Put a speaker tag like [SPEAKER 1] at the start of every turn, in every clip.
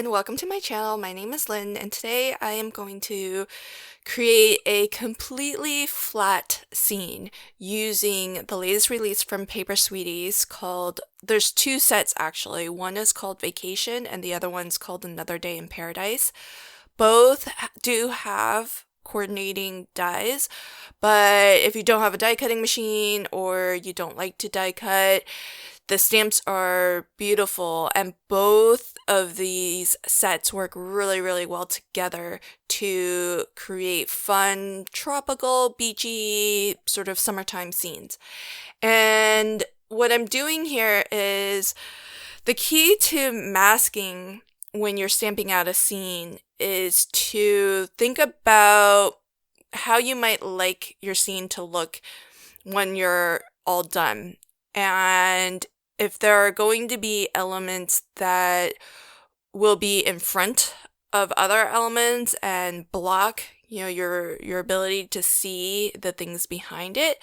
[SPEAKER 1] everyone, welcome to my channel. My name is Lynn, and today I am going to create a completely flat scene using the latest release from Paper Sweeties called, there's two sets actually. One is called Vacation and the other one's called Another Day in Paradise. Both do have coordinating dies, but if you don't have a die cutting machine or you don't like to die cut, the stamps are beautiful, and both of these sets work really, really well together to create fun, tropical, beachy, sort of summertime scenes. And what I'm doing here is the key to masking when you're stamping out a scene is to think about how you might like your scene to look when you're all done. And if there are going to be elements that will be in front of other elements and block, your ability to see the things behind it,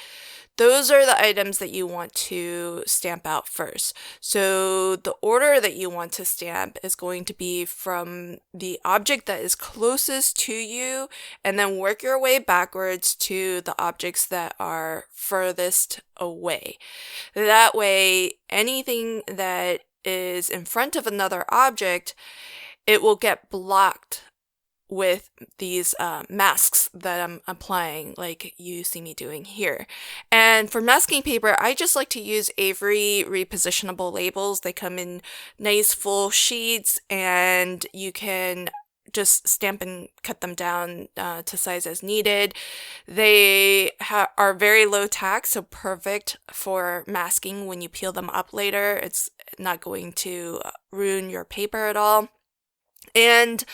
[SPEAKER 1] those are the items that you want to stamp out first. So the order that you want to stamp is going to be from the object that is closest to you, and then work your way backwards to the objects that are furthest away. That way, anything that is in front of another object, it will get blocked with these masks that I'm applying, like you see me doing here. And for masking paper, I just like to use Avery repositionable labels. They come in nice full sheets, and you can just stamp and cut them down to size as needed. They are very low tax, so perfect for masking when you peel them up later. It's not going to ruin your paper at all. And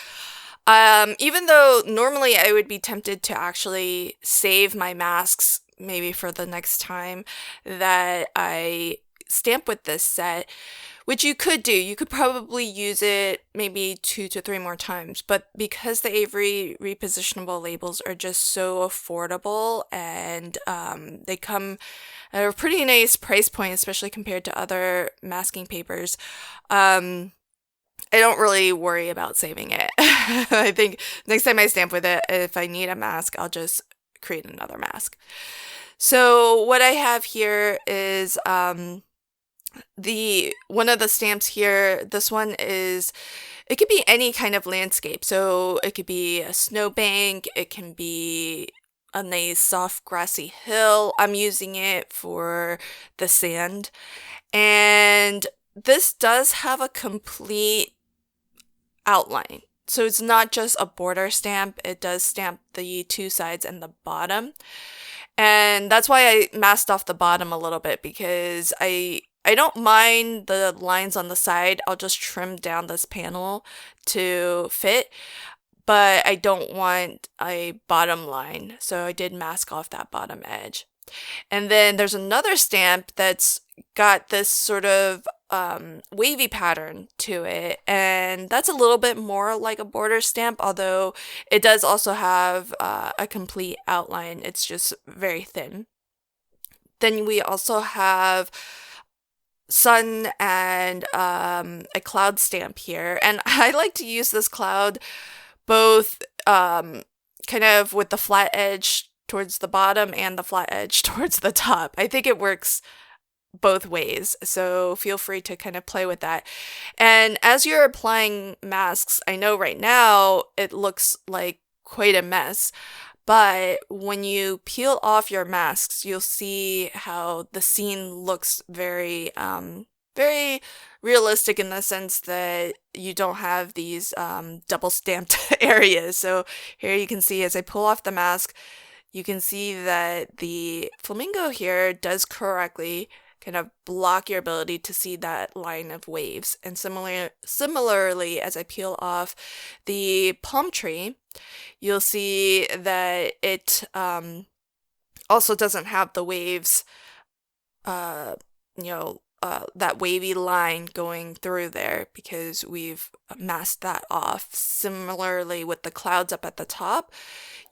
[SPEAKER 1] even though normally I would be tempted to actually save my masks maybe for the next time that I stamp with this set, which you could do. You could probably use it maybe 2 to 3 more times, but because the Avery repositionable labels are just so affordable and they come at a pretty nice price point, especially compared to other masking papers, I don't really worry about saving it. I think next time I stamp with it, if I need a mask, I'll just create another mask. So what I have here is one of the stamps here. This one is, it could be any kind of landscape. So it could be a snowbank, it can be a nice soft grassy hill. I'm using it for the sand. And this does have a complete outline. So it's not just a border stamp, it does stamp the two sides and the bottom. And that's why I masked off the bottom a little bit, because I don't mind the lines on the side. I'll just trim down this panel to fit, but I don't want a bottom line. So I did mask off that bottom edge. And then there's another stamp that's got this sort of wavy pattern to it, and that's a little bit more like a border stamp, although it does also have a complete outline. It's just very thin. Then we also have sun and a cloud stamp here, and I like to use this cloud both kind of with the flat edge towards the bottom and the flat edge towards the top. I think it works both ways, so feel free to kind of play with that. And as you're applying masks, I know right now it looks like quite a mess, but when you peel off your masks, you'll see how the scene looks very very realistic, in the sense that you don't have these double stamped areas. So here you can see, as I pull off the mask, you can see that the flamingo here does correctly kind of block your ability to see that line of waves. And similarly, as I peel off the palm tree, you'll see that it also doesn't have the waves, that wavy line going through there, because we've masked that off. Similarly with the clouds up at the top,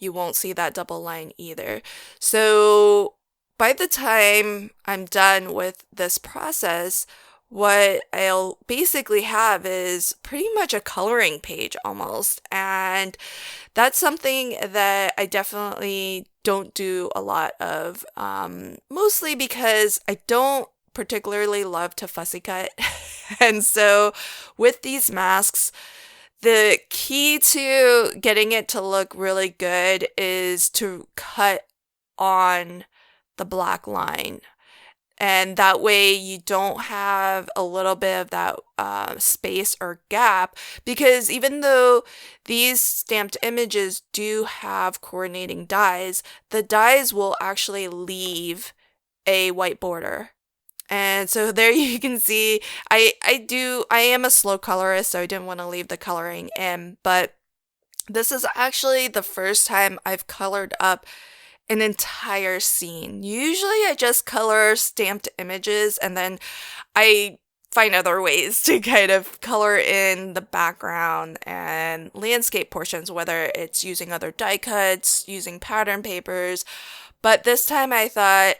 [SPEAKER 1] you won't see that double line either. So by the time I'm done with this process, what I'll basically have is pretty much a coloring page almost. And that's something that I definitely don't do a lot of, mostly because I don't particularly love to fussy cut. And so with these masks, the key to getting it to look really good is to cut on the black line. And that way you don't have a little bit of that space or gap. Because even though these stamped images do have coordinating dies, the dies will actually leave a white border. And so there you can see, I am a slow colorist, so I didn't want to leave the coloring in, but this is actually the first time I've colored up an entire scene. Usually I just color stamped images and then I find other ways to kind of color in the background and landscape portions, whether it's using other die cuts, using pattern papers. But this time I thought,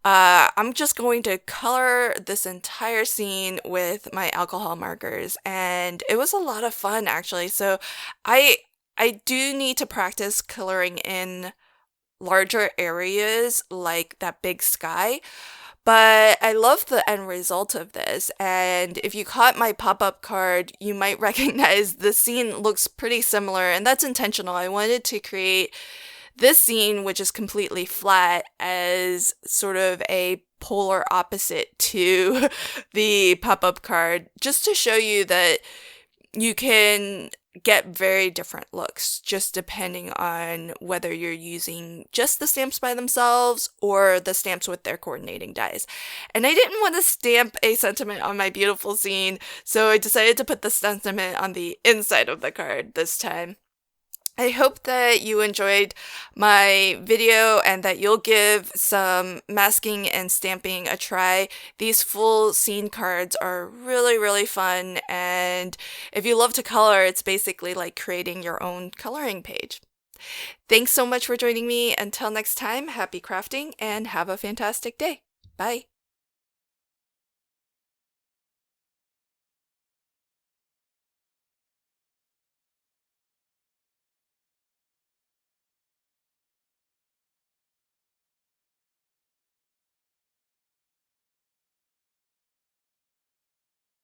[SPEAKER 1] I'm just going to color this entire scene with my alcohol markers, and it was a lot of fun actually. So I I do need to practice coloring in larger areas like that big sky, but I love the end result of this. And if you caught my pop-up card, you might recognize the scene looks pretty similar, and that's intentional. I wanted to create this scene, which is completely flat, as sort of a polar opposite to the pop-up card, just to show you that you can get very different looks just depending on whether you're using just the stamps by themselves or the stamps with their coordinating dies. And I didn't want to stamp a sentiment on my beautiful scene, so I decided to put the sentiment on the inside of the card this time. I hope that you enjoyed my video and that you'll give some masking and stamping a try. These full scene cards are really, really fun, and if you love to color, it's basically like creating your own coloring page. Thanks so much for joining me. Until next time, happy crafting and have a fantastic day. Bye.